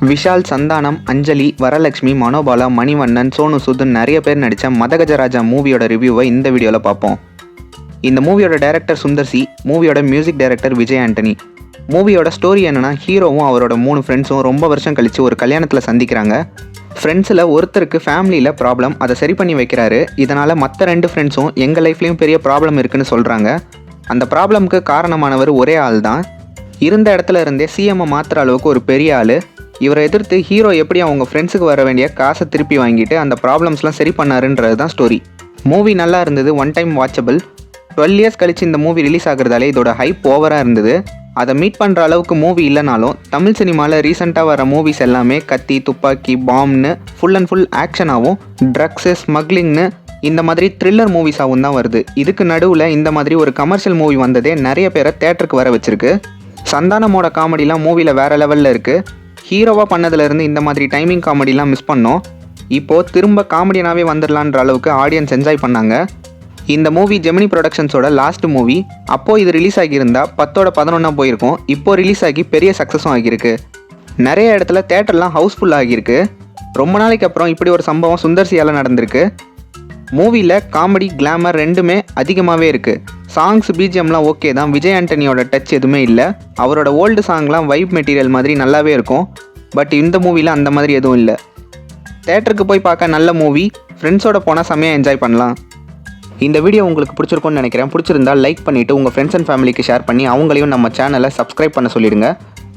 விஷால், சந்தானம், அஞ்சலி, வரலட்சுமி, மனோபாலா, மணிவண்ணன், சோனு சூத் நிறைய பேர் நடித்த மதகஜராஜா மூவியோட ரிவ்யூவை இந்த வீடியோவில் பார்ப்போம். இந்த மூவியோட டைரக்டர் சுந்தர் சி, மூவியோட மியூசிக் டைரக்டர் விஜய் ஆண்டனி. மூவியோட ஸ்டோரி என்னன்னா, ஹீரோவும் அவரோட 3 ஃப்ரெண்ட்ஸும் ரொம்ப வருஷம் கழித்து ஒரு கல்யாணத்தில் சந்திக்கிறாங்க. ஃப்ரெண்ட்ஸில் ஒருத்தருக்கு ஃபேமிலியில் ப்ராப்ளம், அதை சரி பண்ணி வைக்கிறாரு. இதனால் மற்ற 2 ஃப்ரெண்ட்ஸும் எங்கள் லைஃப்லேயும் பெரிய ப்ராப்ளம் இருக்குன்னு சொல்கிறாங்க. அந்த ப்ராப்ளம்க்கு காரணமானவர் ஒரே ஆள் தான். இருந்த இடத்துல இருந்தே சிஎம்ஐ மாற்றுற அளவுக்கு ஒரு பெரிய ஆள். இவரை எதிர்த்து ஹீரோ எப்படி அவங்க ஃப்ரெண்ட்ஸுக்கு வர வேண்டிய காசை திருப்பி வாங்கிட்டு அந்த ப்ராப்ளம்ஸ்லாம் சரி பண்ணாருன்றது தான் ஸ்டோரி. மூவி நல்லா இருந்தது, ஒன் டைம் வாட்சபிள். 12 இயர்ஸ் கழிச்சு இந்த மூவி ரிலீஸ் ஆகுறதாலே இதோட ஹைப் ஓவராக இருந்தது. அதை மீட் பண்ணுற அளவுக்கு மூவி இல்லைனாலும் தமிழ் சினிமாவில் ரீசெண்டாக வர மூவிஸ் எல்லாமே கத்தி, துப்பாக்கி, பாம்னு ஃபுல் அண்ட் ஃபுல் ஆக்ஷனாகவும், ட்ரக்ஸு, ஸ்மக்லிங்னு இந்த மாதிரி த்ரில்லர் மூவிஸாகவும் தான் வருது. இதுக்கு நடுவில் இந்த மாதிரி ஒரு கமர்ஷியல் மூவி வந்ததே நிறைய பேரை தேட்டருக்கு வர வச்சிருக்கு. சந்தானமோட காமெடிலாம் மூவியில் வேறு லெவலில் இருக்குது. ஹீரோவாக பண்ணதுலேருந்து இந்த மாதிரி டைமிங் காமெடிலாம் மிஸ் பண்ணோம். இப்போது திரும்ப காமெடியனாகவே வந்துடலான்ற அளவுக்கு ஆடியன்ஸ் என்ஜாய் பண்ணாங்க. இந்த மூவி ஜெமினி ப்ரொடக்ஷன்ஸோட லாஸ்ட் மூவி. அப்போது இது ரிலீஸ் ஆகியிருந்தால் 10ஓட 11 போயிருக்கும். இப்போது ரிலீஸ் ஆகி பெரிய சக்ஸஸும் ஆகியிருக்கு. நிறைய இடத்துல தேட்டர்லாம் ஹவுஸ்ஃபுல் ஆகியிருக்கு. ரொம்ப நாளைக்கு அப்புறம் இப்படி ஒரு சம்பவம் சுந்தர் சியால் நடந்திருக்கு. மூவியில் காமெடி, கிளாமர் ரெண்டுமே அதிகமாகவே இருக்குது. சாங்ஸ், பிஜிஎம்லாம் ஓகே தான். விஜய் ஆண்டனியோட டச் எதுவுமே இல்லை. அவரோட ஓல்டு சாங்லாம் வைப் மெட்டீரியல் மாதிரி நல்லாவே இருக்கும். பட் இந்த மூவியில் அந்த மாதிரி எதுவும் இல்லை. தேட்டருக்கு போய் பார்க்க நல்ல மூவி. ஃப்ரெண்ட்ஸோட போனால் செம்மையாக என்ஜாய் பண்ணலாம். இந்த வீடியோ உங்களுக்கு பிடிச்சிருக்கும்னு நினைக்கிறேன். பிடிச்சிருந்தால் லைக் பண்ணிவிட்டு உங்கள் ஃப்ரெண்ட்ஸ் அண்ட் ஃபேமிலிக்கு ஷேர் பண்ணி அவங்களையும் நம்ம சேனலை சப்ஸ்கிரைப் பண்ண சொல்லிடுங்க.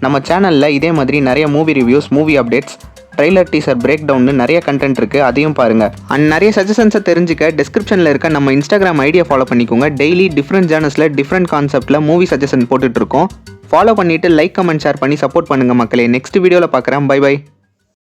நம்ம சேனலில் இதே மாதிரி நிறைய movie reviews, movie updates, trailer, teaser, break டவுன்னு நிறைய கண்டென்ட் இருக்குது. அதையும் பாருங்கள். அண்ட் நிறைய சஜஷன்ஸை தெரிஞ்சுக்க டிஸ்கிரிப்ஷனில் இருக்க நம்ம இன்ஸ்டாகிராம் ஐடியா ஃபாலோ பண்ணிக்கோங்க. டெய்லி டிஃப்ரெண்ட் ஜேர்னல்ஸில் டிஃப்ரெண்ட் கான்செப்ட்டில் மூவி சஜஷன் போட்டுட்ருக்கோம். ஃபாலோ பண்ணிவிட்டு லைக், கமெண்ட், ஷேர் பண்ணி சப்போர்ட் பண்ணுங்கள் மக்களே. நெக்ஸ்ட் வீடியோவில் பார்க்குறேன். Bye by.